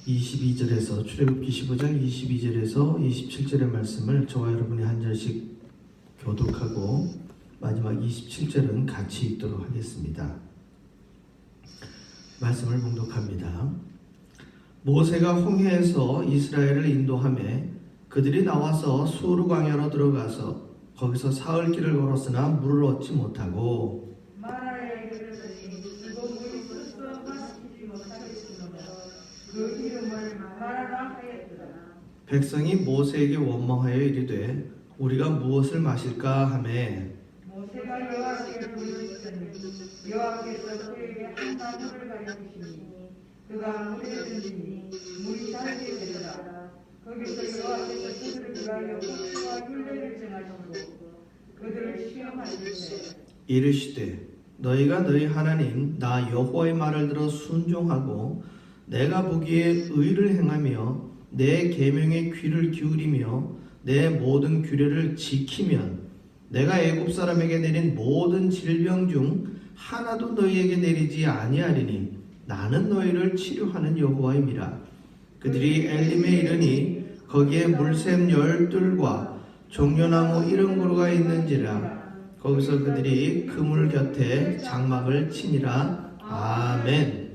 22절에서 출애굽기 15장 22절에서 27절의 말씀을 저와 여러분이 한 절씩 교독하고 마지막 27절은 같이 읽도록 하겠습니다. 말씀을 봉독합니다. 모세가 홍해에서 이스라엘을 인도하매 그들이 나와서 수르 광야로 들어가서 거기서 사흘 길을 걸었으나 물을 얻지 못하고 마라에 이르렀더니 이곳 물이 스스로 마시지 못하겠으므로 그 이름을 마라라 하였더라. 백성이 모세에게 원망하여 이르되 우리가 무엇을 마실까 하매 모세가 여호와께 부르짖으니 여호와께서 그에게 한 나무를 가르치시니 그가 물에 던지니 물이 달게 되더라. 거기서 여호와께서 그들을 위하여 폭풍과 율례를 정하시고 그들을 시험하시되 이르시되 너희가 너희 하나님 나 여호와의 말을 들어 순종하고 내가 보기에 의를 행하며 내 계명에 귀를 기울이며 내 모든 규례를 지키면 내가 애굽 사람에게 내린 모든 질병 중 하나도 너희에게 내리지 아니하리니 나는 너희를 치료하는 여호와임이라. 그들이 엘림에 이르니 거기에 물샘 12과 종려나무 70그루가 있는지라. 거기서 그들이 그물 곁에 장막을 치니라. 아멘.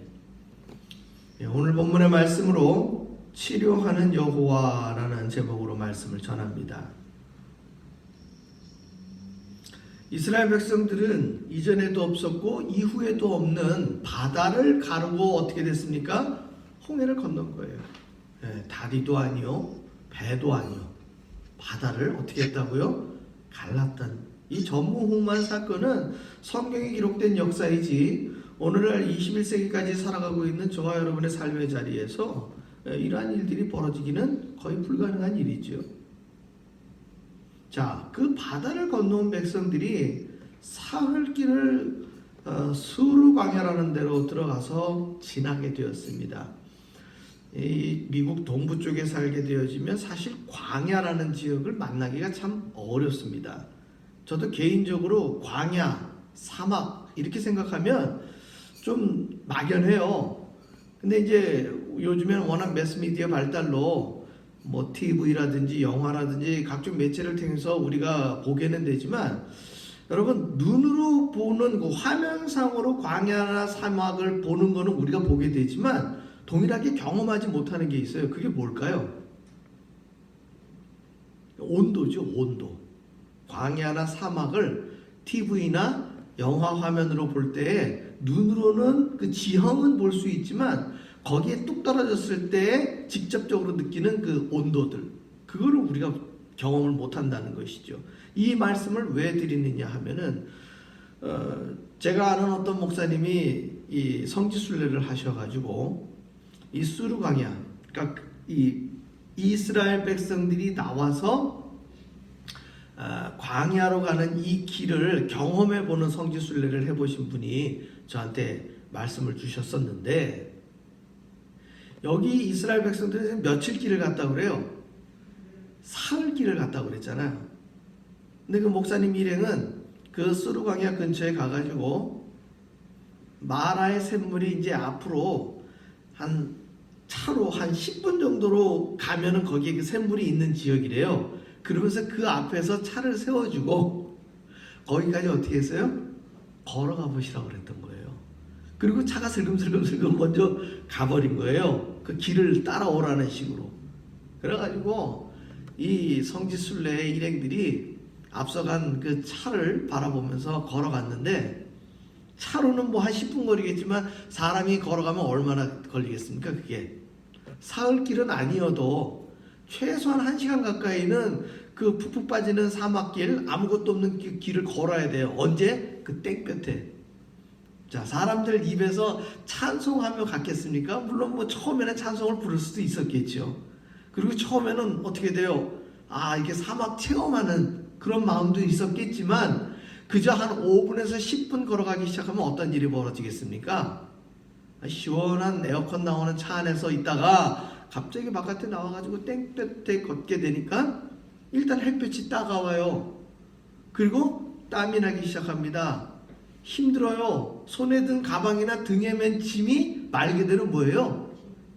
오늘 본문의 말씀으로 치료하는 여호와라는 제목으로 말씀을 전합니다. 이스라엘 백성들은 이전에도 없었고 이후에도 없는 바다를 가르고 어떻게 됐습니까? 홍해를 건넌 거예요. 다리도 아니요, 배도 아니요, 바다를 어떻게 했다고요? 갈랐던 이 전무후무한 사건은 성경에 기록된 역사이지 오늘날 21세기까지 살아가고 있는 저와 여러분의 삶의 자리에서 이러한 일들이 벌어지기는 거의 불가능한 일이죠. 자, 그 바다를 건너온 백성들이 사흘길을 수르 광야라는 데로 들어가서 지나게 되었습니다. 이 미국 동부 쪽에 살게 되어지면 사실 광야라는 지역을 만나기가 참 어렵습니다. 저도 개인적으로 광야, 사막 이렇게 생각하면 좀 막연해요. 근데 이제 요즘에는 워낙 매스미디어 발달로 뭐 TV라든지 영화라든지 각종 매체를 통해서 우리가 보게는 되지만 여러분 눈으로 보는 그 화면상으로 광야나 사막을 보는 거는 우리가 보게 되지만 동일하게 경험하지 못하는 게 있어요. 그게 뭘까요? 온도죠, 온도. 광야나 사막을 TV나 영화 화면으로 볼 때 눈으로는 그 지형은 볼 수 있지만 거기에 뚝 떨어졌을 때 직접적으로 느끼는 그 온도들, 그거를 우리가 경험을 못한다는 것이죠. 이 말씀을 왜 드리느냐 하면은 제가 아는 어떤 목사님이 이 성지순례를 하셔가지고 이 수르 광야, 그러니까 이 이스라엘 백성들이 나와서 광야로 가는 이 길을 경험해보는 성지순례를 해보신 분이 저한테 말씀을 주셨었는데, 여기 이스라엘 백성들이 며칠 길을 갔다고 그래요? 사흘 길을 갔다고 그랬잖아요. 근데 그 목사님 일행은 그 수르 광야 근처에 가가지고 마라의 샘물이 이제 앞으로 차로 한 10분 정도로 가면은 거기에 그 샘물이 있는 지역이래요. 그러면서 그 앞에서 차를 세워주고 거기까지 어떻게 했어요? 걸어가 보시라고 그랬던 거예요. 그리고 차가 슬금슬금 먼저 가버린 거예요. 그 길을 따라오라는 식으로. 그래가지고 이 성지순례의 일행들이 앞서간 그 차를 바라보면서 걸어갔는데, 차로는 뭐 한 10분 거리겠지만 사람이 걸어가면 얼마나 걸리겠습니까? 그게 사흘 길은 아니어도 최소한 1시간 가까이는 그 푹푹 빠지는 사막길, 아무것도 없는 길을 걸어야 돼요. 언제? 그 땡볕에. 자, 사람들 입에서 찬송하며 갔겠습니까? 물론 뭐 처음에는 찬송을 부를 수도 있었겠죠. 그리고 처음에는 어떻게 돼요? 이게 사막 체험하는 그런 마음도 있었겠지만 그저 한 5분에서 10분 걸어가기 시작하면 어떤 일이 벌어지겠습니까? 시원한 에어컨 나오는 차 안에서 있다가 갑자기 바깥에 나와가지고 땡볕에 걷게 되니까 일단 햇볕이 따가워요. 그리고 땀이 나기 시작합니다. 힘들어요. 손에 든 가방이나 등에 맨 짐이 말 그대로 뭐예요?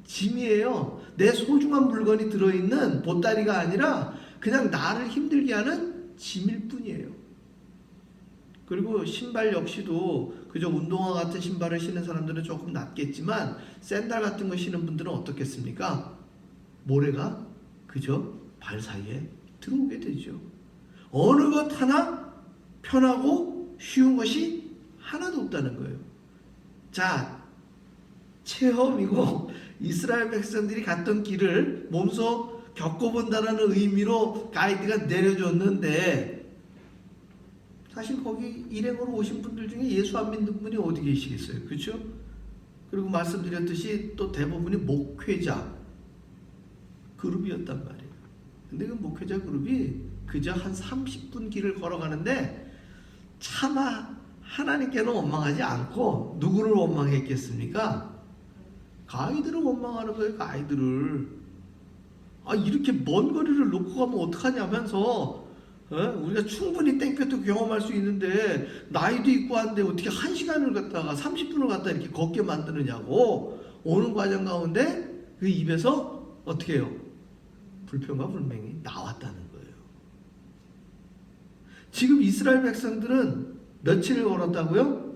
짐이에요. 내 소중한 물건이 들어있는 보따리가 아니라 그냥 나를 힘들게 하는 짐일 뿐이에요. 그리고 신발 역시도 그저 운동화 같은 신발을 신는 사람들은 조금 낫겠지만 샌들 같은 거 신는 분들은 어떻겠습니까? 모래가 그저 발 사이에 들어오게 되죠. 어느 것 하나 편하고 쉬운 것이 하나도 없다는 거예요. 자, 체험이고 이스라엘 백성들이 갔던 길을 몸소 겪어본다는 의미로 가이드가 내려줬는데 사실 거기 일행으로 오신 분들 중에 예수 안 믿는 분이 어디 계시겠어요? 그렇죠? 그리고 말씀드렸듯이 또 대부분이 목회자 그룹이었단 말이에요. 근데 그 목회자 그룹이 그저 한 30분 길을 걸어가는데 차마 하나님께는 원망하지 않고 누구를 원망했겠습니까? 가이드를 원망하는 거예요. 가이드를. 이렇게 먼 거리를 놓고 가면 어떡하냐면서 우리가 충분히 땡볕도 경험할 수 있는데 나이도 있고 한데 어떻게 1시간을 갖다가 30분을 갖다 이렇게 걷게 만드느냐고 오는 과정 가운데 그 입에서 어떻게 해요? 불평과 불명이 나왔다는 거예요. 지금 이스라엘 백성들은 며칠을 걸었다고요?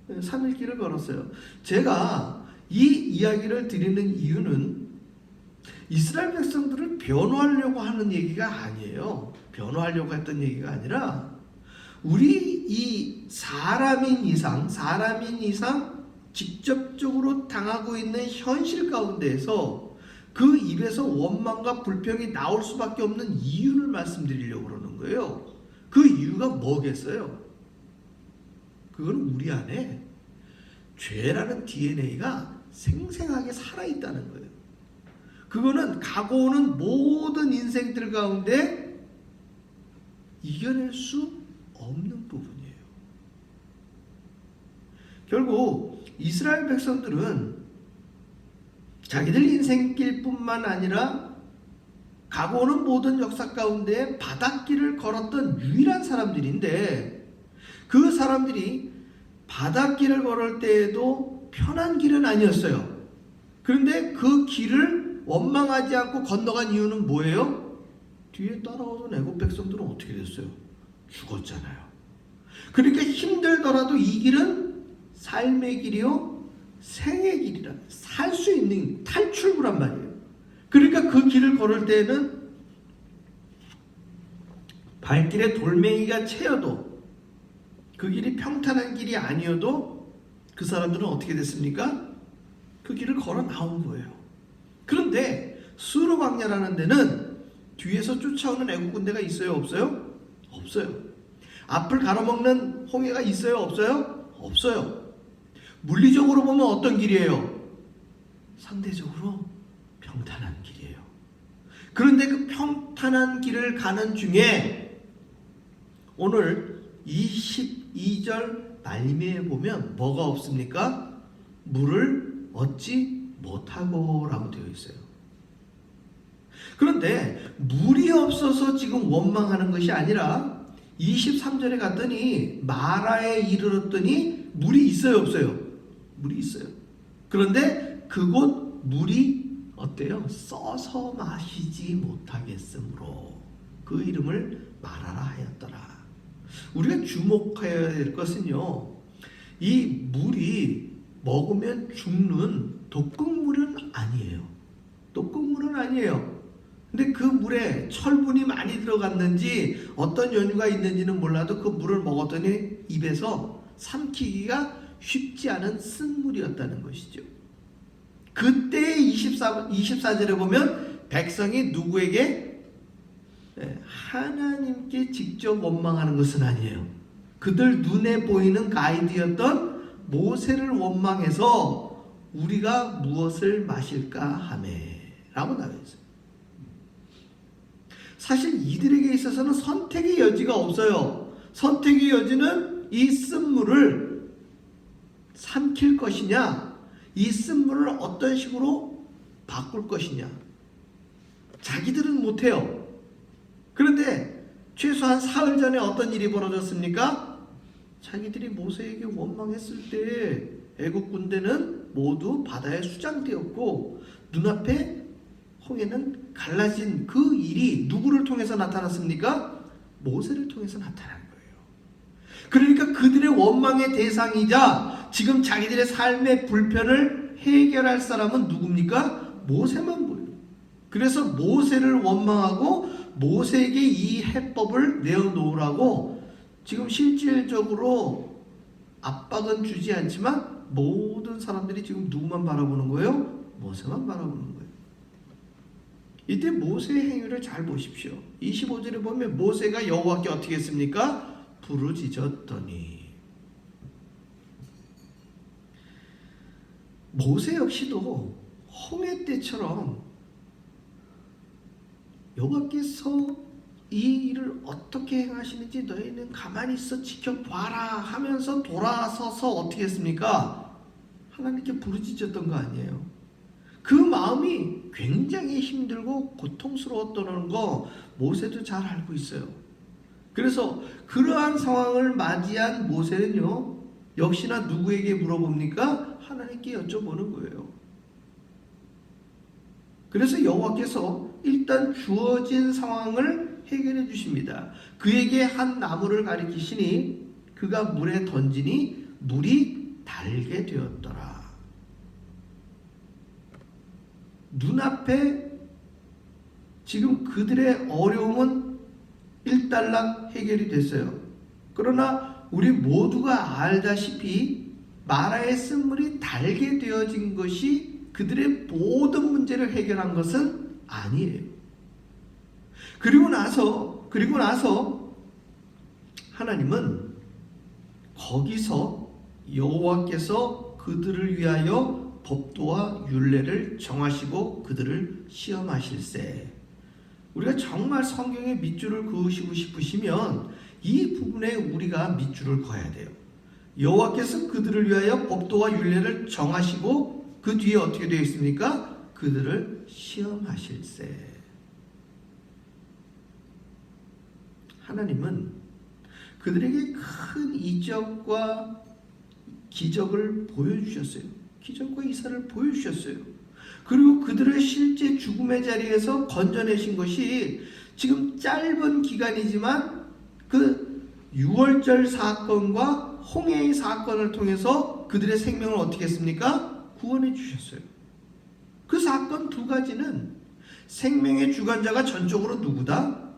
3일 길을 걸었어요. 제가 이 이야기를 드리는 이유는 이스라엘 백성들을 변호하려고 하는 얘기가 아니에요. 변호하려고 했던 얘기가 아니라 우리 이 사람인 이상 직접적으로 당하고 있는 현실 가운데에서 그 입에서 원망과 불평이 나올 수밖에 없는 이유를 말씀드리려고 그러는 거예요. 그 이유가 뭐겠어요? 그건 우리 안에 죄라는 DNA가 생생하게 살아있다는 거예요. 그거는 가고 오는 모든 인생들 가운데 이겨낼 수 없는 부분이에요. 결국 이스라엘 백성들은 자기들 인생길뿐만 아니라 가고 오는 모든 역사 가운데 바닷길을 걸었던 유일한 사람들인데 그 사람들이 바닷길을 걸을 때에도 편한 길은 아니었어요. 그런데 그 길을 원망하지 않고 건너간 이유는 뭐예요? 뒤에 따라오던 애국 백성들은 어떻게 됐어요? 죽었잖아요. 그러니까 힘들더라도 이 길은 삶의 길이요 생의 길이라 살 수 있는 탈출구란 말이에요. 그러니까 그 길을 걸을 때에는 발길에 돌멩이가 채여도 그 길이 평탄한 길이 아니어도 그 사람들은 어떻게 됐습니까? 그 길을 걸어 나온 거예요. 그런데 수르 광야라는 데는 뒤에서 쫓아오는 애국 군대가 있어요? 없어요? 없어요. 앞을 가로막는 홍해가 있어요? 없어요? 없어요. 물리적으로 보면 어떤 길이에요? 상대적으로 평탄한 길이에요. 그런데 그 평탄한 길을 가는 중에 오늘 22절 말미에 보면 뭐가 없습니까? 물을 얻지 못하고 라고 되어 있어요. 그런데 물이 없어서 지금 원망하는 것이 아니라 23절에 갔더니 마라에 이르렀더니 물이 있어요 없어요? 물이 있어요. 그런데 그곳 물이 어때요? 써서 마시지 못하겠으므로 그 이름을 마라라 하였더라. 우리가 주목해야 될 것은요, 이 물이 먹으면 죽는 독극물은 아니에요. 독극물은 아니에요. 근데 그 물에 철분이 많이 들어갔는지 어떤 연유가 있는지는 몰라도 그 물을 먹었더니 입에서 삼키기가 쉽지 않은 쓴물이었다는 것이죠. 그때 24절에 보면 백성이 누구에게? 하나님께 직접 원망하는 것은 아니에요. 그들 눈에 보이는 가이드였던 모세를 원망해서 우리가 무엇을 마실까 하매 라고 나와 있어요. 사실 이들에게 있어서는 선택의 여지가 없어요. 선택의 여지는 이 쓴물을 삼킬 것이냐, 이 쓴물을 어떤 식으로 바꿀 것이냐. 자기들은 못해요. 그런데 최소한 사흘 전에 어떤 일이 벌어졌습니까? 자기들이 모세에게 원망했을 때 애국 군대는 모두 바다에 수장되었고 눈앞에 홍해는 갈라진 그 일이 누구를 통해서 나타났습니까? 모세를 통해서 나타난 거예요. 그러니까 그들의 원망의 대상이자 지금 자기들의 삶의 불편을 해결할 사람은 누굽니까? 모세만 보여요. 그래서 모세를 원망하고 모세에게 이 해법을 내어놓으라고 지금 실질적으로 압박은 주지 않지만 모든 사람들이 지금 누구만 바라보는 거예요? 모세만 바라보는 거예요. 이때 모세의 행위를 잘 보십시오. 25절에 보면 모세가 여호와께 어떻게 했습니까? 부르짖었더니. 모세 역시도 홍해 때처럼 여호와께서 이 일을 어떻게 행하시는지 너희는 가만히 있어 지켜봐라 하면서 돌아서서 어떻게 했습니까? 하나님께 부르짖었던 거 아니에요. 그 마음이 굉장히 힘들고 고통스러웠다는 거 모세도 잘 알고 있어요. 그래서 그러한 상황을 맞이한 모세는요, 역시나 누구에게 물어봅니까? 하나님께 여쭤보는 거예요. 그래서 여호와께서 일단 주어진 상황을 해결해 주십니다. 그에게 한 나무를 가리키시니 그가 물에 던지니 물이 달게 되었더라. 눈앞에 지금 그들의 어려움은 일단락 해결이 됐어요. 그러나 우리 모두가 알다시피 마라의 쓴물이 달게 되어진 것이 그들의 모든 문제를 해결한 것은 아니에요. 그리고 나서 하나님은 거기서 여호와께서 그들을 위하여 법도와 율례를 정하시고 그들을 시험하실세. 우리가 정말 성경에 밑줄을 그으시고 싶으시면 이 부분에 우리가 밑줄을 그어야 돼요. 여호와께서 그들을 위하여 법도와 율례를 정하시고 그 뒤에 어떻게 되어 있습니까? 그들을 시험하실세. 하나님은 그들에게 큰 이적과 기적을 보여주셨어요. 기적과 이사를 보여주셨어요. 그리고 그들을 실제 죽음의 자리에서 건져내신 것이 지금 짧은 기간이지만 그 6월절 사건과 홍해의 사건을 통해서 그들의 생명을 어떻게 했습니까? 구원해 주셨어요. 그 사건 두 가지는 생명의 주관자가 전적으로 누구다?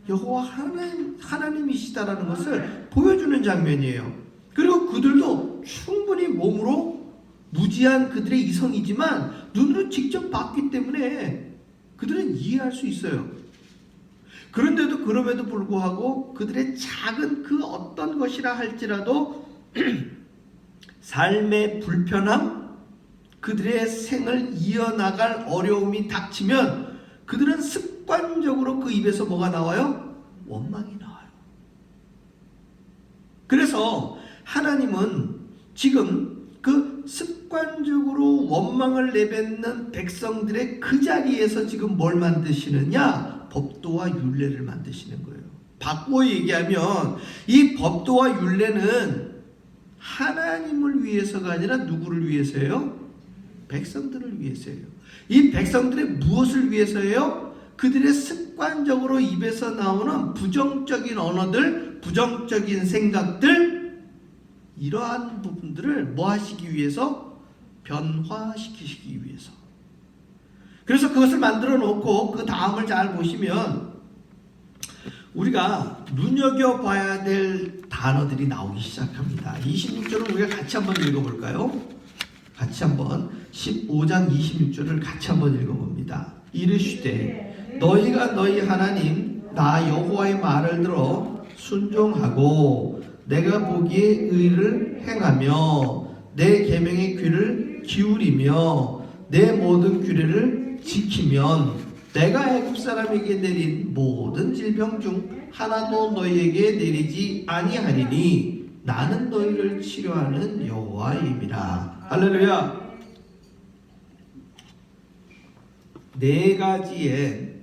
여호와 하나님이시다라는 것을 보여주는 장면이에요. 그리고 그들도 충분히 몸으로 무지한 그들의 이성이지만 눈으로 직접 봤기 때문에 그들은 이해할 수 있어요. 그런데도 그럼에도 불구하고 그들의 작은 그 어떤 것이라 할지라도 삶의 불편함, 그들의 생을 이어나갈 어려움이 닥치면 그들은 습관적으로 그 입에서 뭐가 나와요? 원망이 나와요. 그래서 하나님은 지금 그 습관적으로 원망을 내뱉는 백성들의 그 자리에서 지금 뭘 만드시느냐? 법도와 율례를 만드시는 거예요. 바꾸어 얘기하면 이 법도와 율례는 하나님을 위해서가 아니라 누구를 위해서예요? 백성들을 위해서예요. 이 백성들의 무엇을 위해서예요? 그들의 습관적으로 입에서 나오는 부정적인 언어들, 부정적인 생각들, 이러한 부분들을 뭐 하시기 위해서? 변화시키시기 위해서. 그래서 그것을 만들어 놓고 그 다음을 잘 보시면 우리가 눈여겨봐야 될 단어들이 나오기 시작합니다. 26절을 우리가 같이 한번 읽어볼까요? 같이 한번 15장 26절을 같이 한번 읽어봅니다. 이르시되 너희가 너희 하나님 나 여호와의 말을 들어 순종하고 내가 보기에 의를 행하며 내 계명의 귀를 기울이며 내 모든 규례를 지키면 내가 애굽 사람에게 내린 모든 질병 중 하나도 너희에게 내리지 아니하리니 나는 너희를 치료하는 여호와임이라. 할렐루야. 네 가지의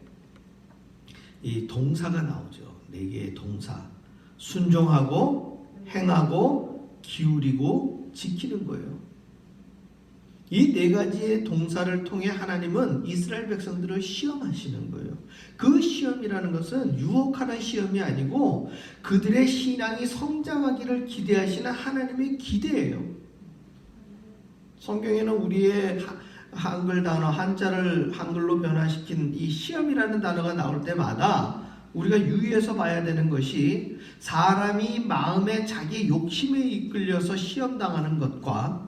이 동사가 나오죠. 네 개의 동사. 순종하고 행하고 기울이고 지키는 거예요. 이 네 가지의 동사를 통해 하나님은 이스라엘 백성들을 시험하시는 거예요. 그 시험이라는 것은 유혹하는 시험이 아니고 그들의 신앙이 성장하기를 기대하시는 하나님의 기대예요. 성경에는 우리의 한글 단어 한자를 한글로 변화시킨 이 시험이라는 단어가 나올 때마다 우리가 유의해서 봐야 되는 것이 사람이 마음에 자기 욕심에 이끌려서 시험당하는 것과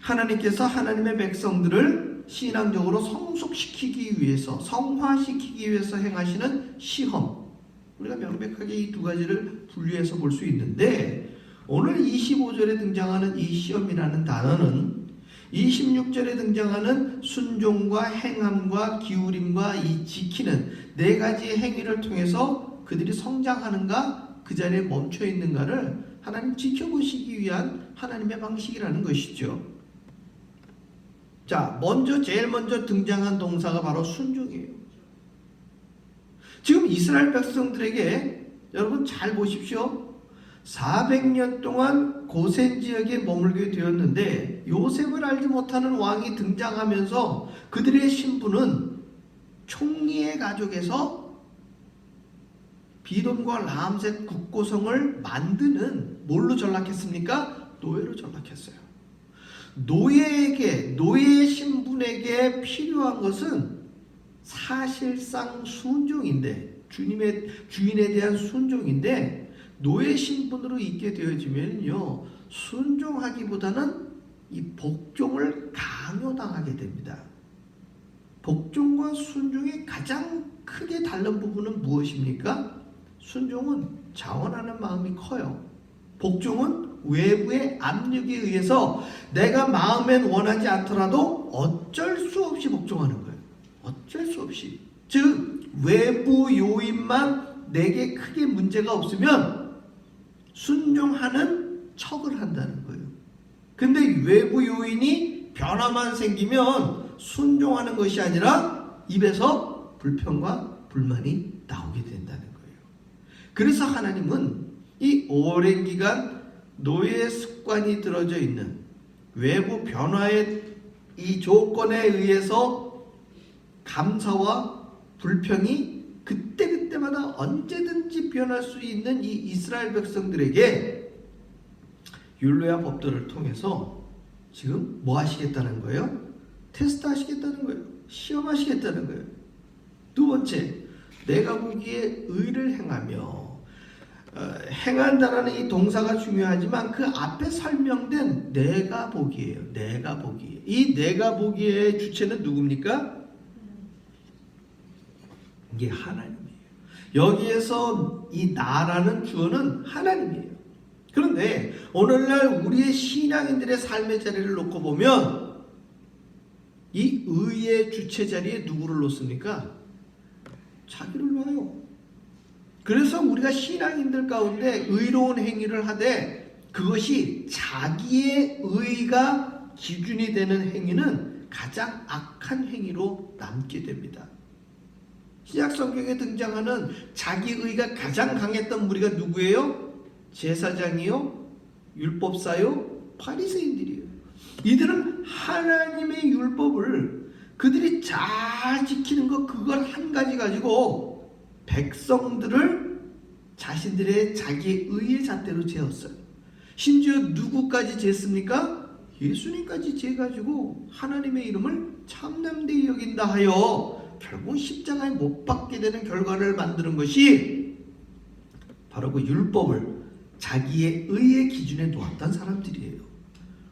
하나님께서 하나님의 백성들을 신앙적으로 성숙시키기 위해서 성화시키기 위해서 행하시는 시험, 우리가 명백하게 이 두 가지를 분리해서 볼 수 있는데 오늘 25절에 등장하는 이 시험이라는 단어는 26절에 등장하는 순종과 행함과 기울임과 이 지키는 네 가지의 행위를 통해서 그들이 성장하는가 그 자리에 멈춰 있는가를 하나님 지켜보시기 위한 하나님의 방식이라는 것이죠. 자, 제일 먼저 등장한 동사가 바로 순종이에요. 지금 이스라엘 백성들에게 여러분 잘 보십시오. 400년 동안 고센 지역에 머물게 되었는데 요셉을 알지 못하는 왕이 등장하면서 그들의 신분은 총리의 가족에서 비돈과 라암셋 국고성을 만드는 뭘로 전락했습니까? 노예로 전락했어요. 노예의 신분에게 필요한 것은 사실상 순종인데 주인에 대한 순종인데 노예 신분으로 있게 되어지면요 순종하기보다는 이 복종을 강요당하게 됩니다. 복종과 순종의 가장 크게 다른 부분은 무엇입니까? 순종은 자원하는 마음이 커요. 복종은 외부의 압력에 의해서 내가 마음엔 원하지 않더라도 어쩔 수 없이 복종하는 거예요. 어쩔 수 없이. 즉 외부 요인만 내게 크게 문제가 없으면 순종하는 척을 한다는 거예요. 근데 외부 요인이 변화만 생기면 순종하는 것이 아니라 입에서 불평과 불만이 나오게 된다는 거예요. 그래서 하나님은 이 오랜 기간 노예의 습관이 들어져 있는 외부 변화의 이 조건에 의해서 감사와 불평이 그때그때마다 언제든지 변할 수 있는 이 이스라엘 백성들에게 율례와 법도를 통해서 지금 뭐 하시겠다는 거예요? 테스트 하시겠다는 거예요. 시험하시겠다는 거예요. 두 번째, 내가 보기에 의를 행하며 행한다라는 이 동사가 중요하지만 그 앞에 설명된 내가 보기예요. 내가 보기에. 이 내가 보기의 주체는 누굽니까? 이게 하나님이에요. 여기에서 이 나라는 주어는 하나님이에요. 그런데 오늘날 우리의 신앙인들의 삶의 자리를 놓고 보면 이 의의 주체 자리에 누구를 놓습니까? 자기를 놔요. 그래서 우리가 신앙인들 가운데 의로운 행위를 하되 그것이 자기의 의가 기준이 되는 행위는 가장 악한 행위로 남게 됩니다. 신약 성경에 등장하는 자기 의가 가장 강했던 무리가 누구예요? 제사장이요? 율법사요? 바리새인들이에요. 이들은 하나님의 율법을 그들이 잘 지키는 것 그걸 한 가지 가지고 백성들을 자신들의 자기 의의 잣대로 재었어요. 심지어 누구까지 쟀습니까? 예수님까지 재가지고 하나님의 이름을 참남되이 여긴다 하여 결국 십자가에 못 박게 되는 결과를 만드는 것이 바로 그 율법을 자기의 의의 기준에 놓았던 사람들이에요.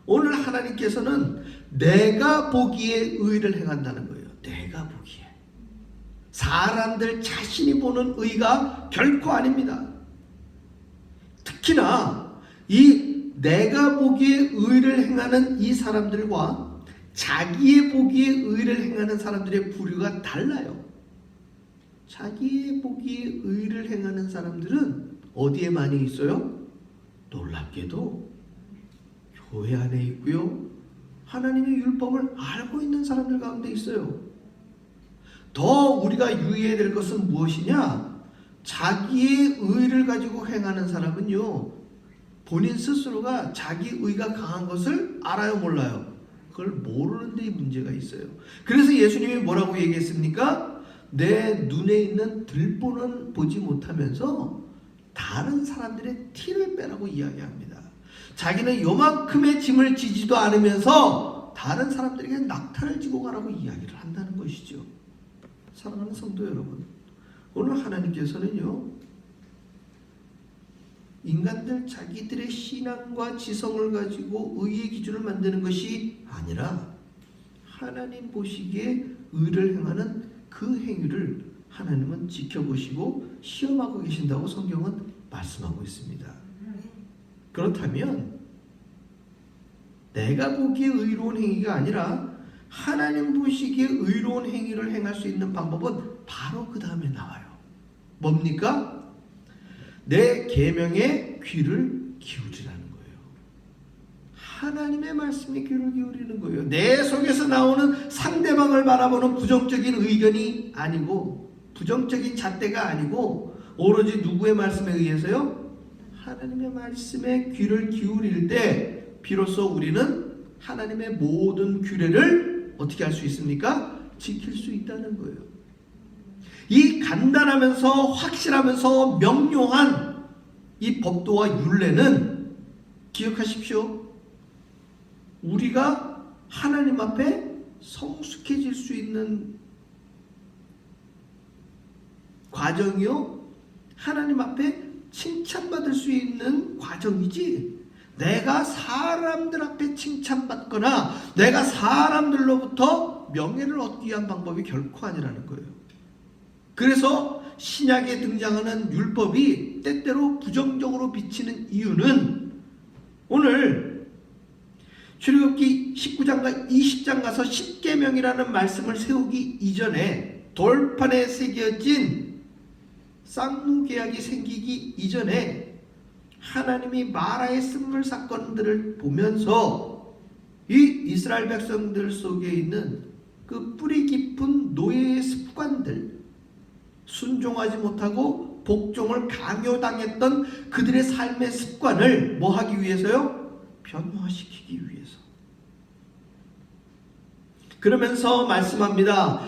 오늘 하나님께서는 내가 보기에 의를 행한다는 거예요. 내가 보기에. 사람들 자신이 보는 의가 결코 아닙니다. 특히나 이 내가 보기에 의를 행하는 이 사람들과 자기의 보기에 의를 행하는 사람들의 부류가 달라요. 자기의 보기에 의를 행하는 사람들은 어디에 많이 있어요? 놀랍게도 교회 안에 있고요. 하나님의 율법을 알고 있는 사람들 가운데 있어요. 더 우리가 유의해야 될 것은 무엇이냐? 자기의 의를 가지고 행하는 사람은요, 본인 스스로가 자기 의가 강한 것을 알아요, 몰라요? 그걸 모르는 데 문제가 있어요. 그래서 예수님이 뭐라고 얘기했습니까? 내 눈에 있는 들보는 보지 못하면서 다른 사람들의 티를 빼라고 이야기합니다. 자기는 요만큼의 짐을 지지도 않으면서 다른 사람들에게 낙타를 지고 가라고 이야기를 한다는 것이죠. 사랑하는 성도 여러분, 오늘 하나님께서는요, 인간들 자기들의 신앙과 지성을 가지고 의의 기준을 만드는 것이 아니라 하나님 보시기에 의를 행하는 그 행위를 하나님은 지켜보시고 시험하고 계신다고 성경은 말씀하고 있습니다. 그렇다면 내가 보기에 의로운 행위가 아니라 하나님 보시기에 의로운 행위를 행할 수 있는 방법은 바로 그 다음에 나와요. 뭡니까? 내 계명에 귀를 기울이라는 거예요. 하나님의 말씀에 귀를 기울이는 거예요. 내 속에서 나오는 상대방을 바라보는 부정적인 의견이 아니고 부정적인 잣대가 아니고 오로지 누구의 말씀에 의해서요? 하나님의 말씀에 귀를 기울일 때 비로소 우리는 하나님의 모든 규례를 어떻게 할 수 있습니까? 지킬 수 있다는 거예요. 이 간단하면서 확실하면서 명료한 이 법도와 율례는 기억하십시오. 우리가 하나님 앞에 성숙해질 수 있는 과정이요, 하나님 앞에 칭찬받을 수 있는 과정이지, 내가 사람들 앞에 칭찬받거나 내가 사람들로부터 명예를 얻기 위한 방법이 결코 아니라는 거예요. 그래서 신약에 등장하는 율법이 때때로 부정적으로 비치는 이유는 오늘 출애굽기 19장과 20장 가서 10계명이라는 말씀을 세우기 이전에 돌판에 새겨진 쌍무계약이 생기기 이전에 하나님이 마라의 쓴물 사건들을 보면서 이 이스라엘 백성들 속에 있는 그 뿌리 깊은 노예의 습관들, 순종하지 못하고 복종을 강요당했던 그들의 삶의 습관을 뭐 하기 위해서요? 변화시키기 위해서. 그러면서 말씀합니다.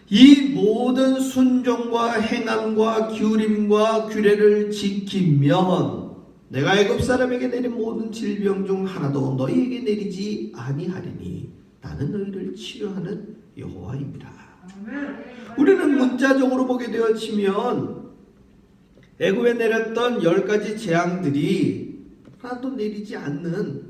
이 모든 순종과 행함과 기울임과 규례를 지키면 내가 애굽 사람에게 내린 모든 질병 중 하나도 너희에게 내리지 아니하리니 나는 너희를 치료하는 여호와입니다. 우리는 문자적으로 보게 되어지면 애굽에 내렸던 10가지 재앙들이 하나도 내리지 않는,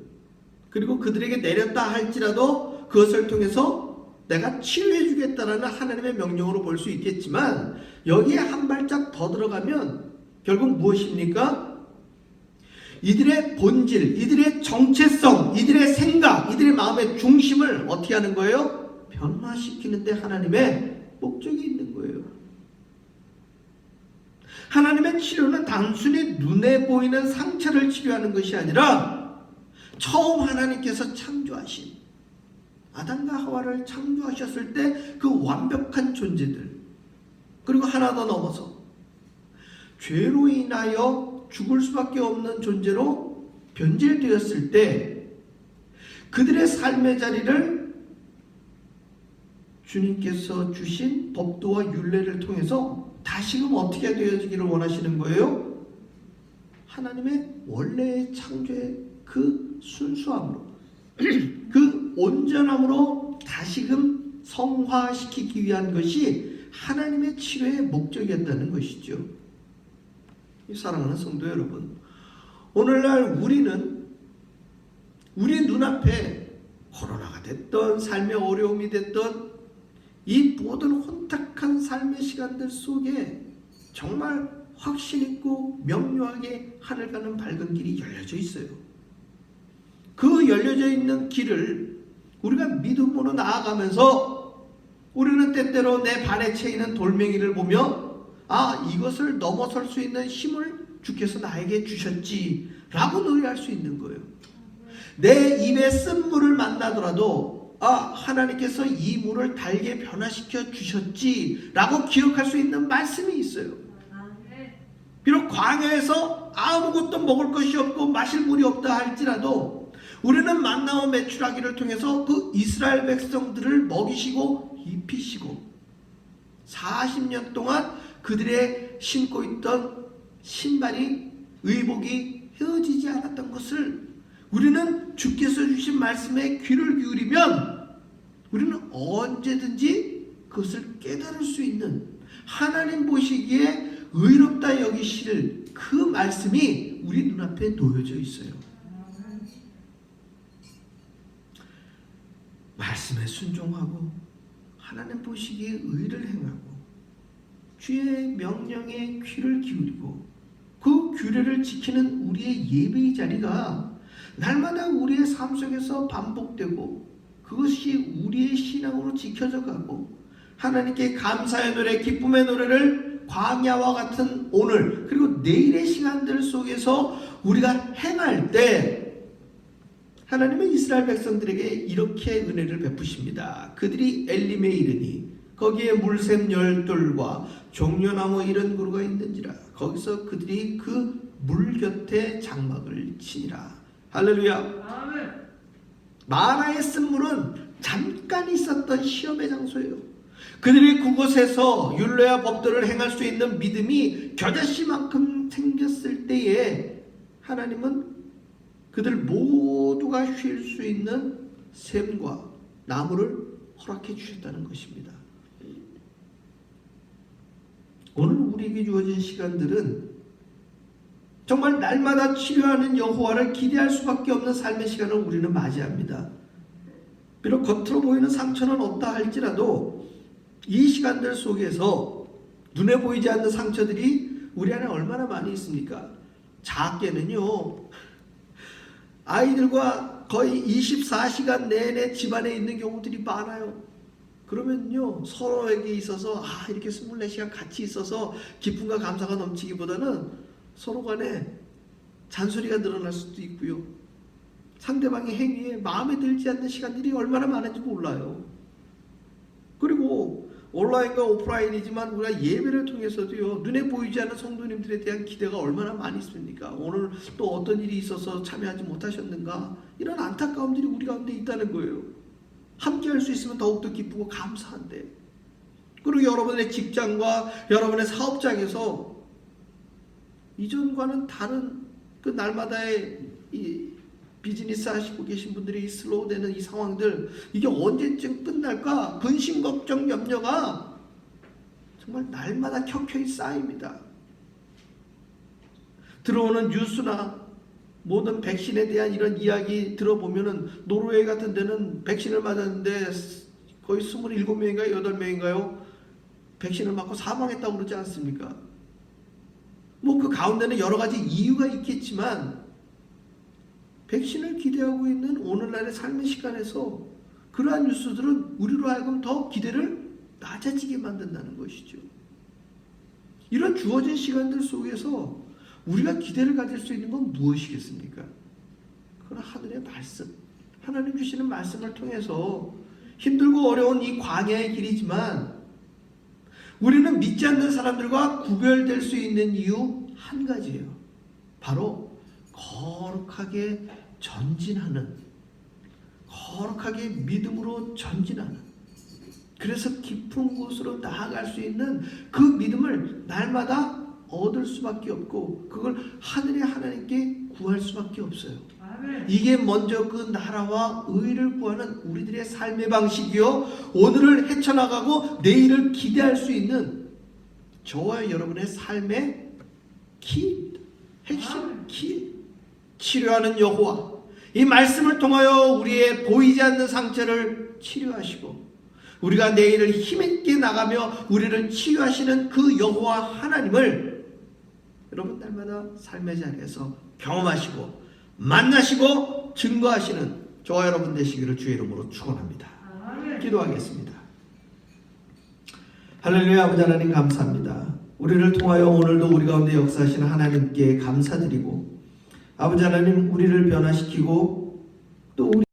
그리고 그들에게 내렸다 할지라도 그것을 통해서 내가 치료해 주겠다라는 하나님의 명령으로 볼 수 있겠지만, 여기에 한 발짝 더 들어가면 결국 무엇입니까? 이들의 본질, 이들의 정체성, 이들의 생각, 이들의 마음의 중심을 어떻게 하는 거예요? 변화시키는데 하나님의 목적이 있는 거예요. 하나님의 치료는 단순히 눈에 보이는 상처를 치료하는 것이 아니라 처음 하나님께서 창조하신 아담과 하와를 창조하셨을 때 그 완벽한 존재들, 그리고 하나 더 넘어서 죄로 인하여 죽을 수밖에 없는 존재로 변질되었을 때 그들의 삶의 자리를 주님께서 주신 법도와 율례를 통해서 다시금 어떻게 되어지기를 원하시는 거예요? 하나님의 원래의 창조의 그 순수함으로 그 온전함으로 다시금 성화시키기 위한 것이 하나님의 치료의 목적이었다는 것이죠. 사랑하는 성도 여러분, 오늘날 우리는 우리 눈앞에 코로나가 됐던 삶의 어려움이 됐던 이 모든 혼탁한 삶의 시간들 속에 정말 확신 있고 명료하게 하늘 가는 밝은 길이 열려져 있어요. 그 열려져 있는 길을 우리가 믿음으로 나아가면서 우리는 때때로 내 발에 채이는 돌멩이를 보며 이것을 넘어설 수 있는 힘을 주께서 나에게 주셨지 라고 노래할 수 있는 거예요. 내 입에 쓴 물을 만나더라도 하나님께서 이 물을 달게 변화시켜 주셨지 라고 기억할 수 있는 말씀이 있어요. 비록 광야에서 아무것도 먹을 것이 없고 마실 물이 없다 할지라도 우리는 만나와 메추라기를 통해서 그 이스라엘 백성들을 먹이시고 입히시고 40년 동안 그들의 신고 있던 신발이 의복이 헤어지지 않았던 것을 우리는 주께서 주신 말씀에 귀를 기울이면 우리는 언제든지 그것을 깨달을 수 있는 하나님 보시기에 의롭다 여기실 그 말씀이 우리 눈앞에 놓여져 있어요. 말씀에 순종하고 하나님 보시기에 의를 행하고 주의 명령에 귀를 기울이고 그 규례를 지키는 우리의 예배의 자리가 날마다 우리의 삶 속에서 반복되고 그것이 우리의 신앙으로 지켜져 가고 하나님께 감사의 노래, 기쁨의 노래를 광야와 같은 오늘 그리고 내일의 시간들 속에서 우리가 행할 때 하나님은 이스라엘 백성들에게 이렇게 은혜를 베푸십니다. 그들이 엘림에 이르니 거기에 물샘 열둘과 종려나무 이런 그루가 있는지라 거기서 그들이 그 물 곁에 장막을 치니라. 할렐루야. 아멘. 마라의 쓴물은 잠깐 있었던 시험의 장소예요. 그들이 그곳에서 율례와 법도를 행할 수 있는 믿음이 겨자씨만큼 생겼을 때에 하나님은 그들 모두가 쉴 수 있는 샘과 나무를 허락해 주셨다는 것입니다. 오늘 우리에게 주어진 시간들은 정말 날마다 치료하는 여호와를 기대할 수밖에 없는 삶의 시간을 우리는 맞이합니다. 비록 겉으로 보이는 상처는 없다 할지라도 이 시간들 속에서 눈에 보이지 않는 상처들이 우리 안에 얼마나 많이 있습니까? 작게는요, 아이들과 거의 24시간 내내 집안에 있는 경우들이 많아요. 그러면요, 서로에게 있어서 이렇게 24시간 같이 있어서 기쁨과 감사가 넘치기보다는 서로 간에 잔소리가 늘어날 수도 있고요. 상대방의 행위에 마음에 들지 않는 시간들이 얼마나 많은지 몰라요. 그리고 온라인과 오프라인이지만 우리가 예배를 통해서도요, 눈에 보이지 않는 성도님들에 대한 기대가 얼마나 많이 있습니까? 오늘 또 어떤 일이 있어서 참여하지 못하셨는가? 이런 안타까움들이 우리 가운데 있다는 거예요. 함께 할 수 있으면 더욱더 기쁘고 감사한데. 그리고 여러분의 직장과 여러분의 사업장에서 이전과는 다른 그 날마다의 이 비즈니스 하시고 계신 분들이 슬로우 되는 이 상황들, 이게 언제쯤 끝날까? 근심, 걱정, 염려가 정말 날마다 켜켜이 쌓입니다. 들어오는 뉴스나 모든 백신에 대한 이런 이야기 들어보면은 노르웨이 같은 데는 백신을 맞았는데 거의 27명인가요? 8명인가요? 백신을 맞고 사망했다고 그러지 않습니까? 뭐 그 가운데는 여러 가지 이유가 있겠지만 백신을 기대하고 있는 오늘날의 삶의 시간에서 그러한 뉴스들은 우리로 하여금 더 기대를 낮아지게 만든다는 것이죠. 이런 주어진 시간들 속에서 우리가 기대를 가질 수 있는 건 무엇이겠습니까? 그건 하늘의 말씀, 하나님 주시는 말씀을 통해서 힘들고 어려운 이 광야의 길이지만 우리는 믿지 않는 사람들과 구별될 수 있는 이유 한 가지예요. 바로 거룩하게 전진하는, 거룩하게 믿음으로 전진하는, 그래서 깊은 곳으로 나아갈 수 있는 그 믿음을 날마다 얻을 수밖에 없고 그걸 하늘의 하나님께 구할 수밖에 없어요. 아멘. 이게 먼저 그 나라와 의를 구하는 우리들의 삶의 방식이요, 오늘을 헤쳐나가고 내일을 기대할 수 있는 저와 여러분의 삶의 키, 핵심 키, 치료하는 여호와, 이 말씀을 통하여 우리의 보이지 않는 상처를 치료하시고 우리가 내일을 힘있게 나가며 우리를 치유하시는 그 여호와 하나님을 여러분 날마다 삶의 자리에서 경험하시고 만나시고 증거하시는 저와 여러분 되시기를 주의 이름으로 축원합니다. 기도하겠습니다. 할렐루야. 아버지 하나님 감사합니다. 우리를 통하여 오늘도 우리 가운데 역사하시는 하나님께 감사드리고 아버지 하나님 우리를 변화시키고 또 우리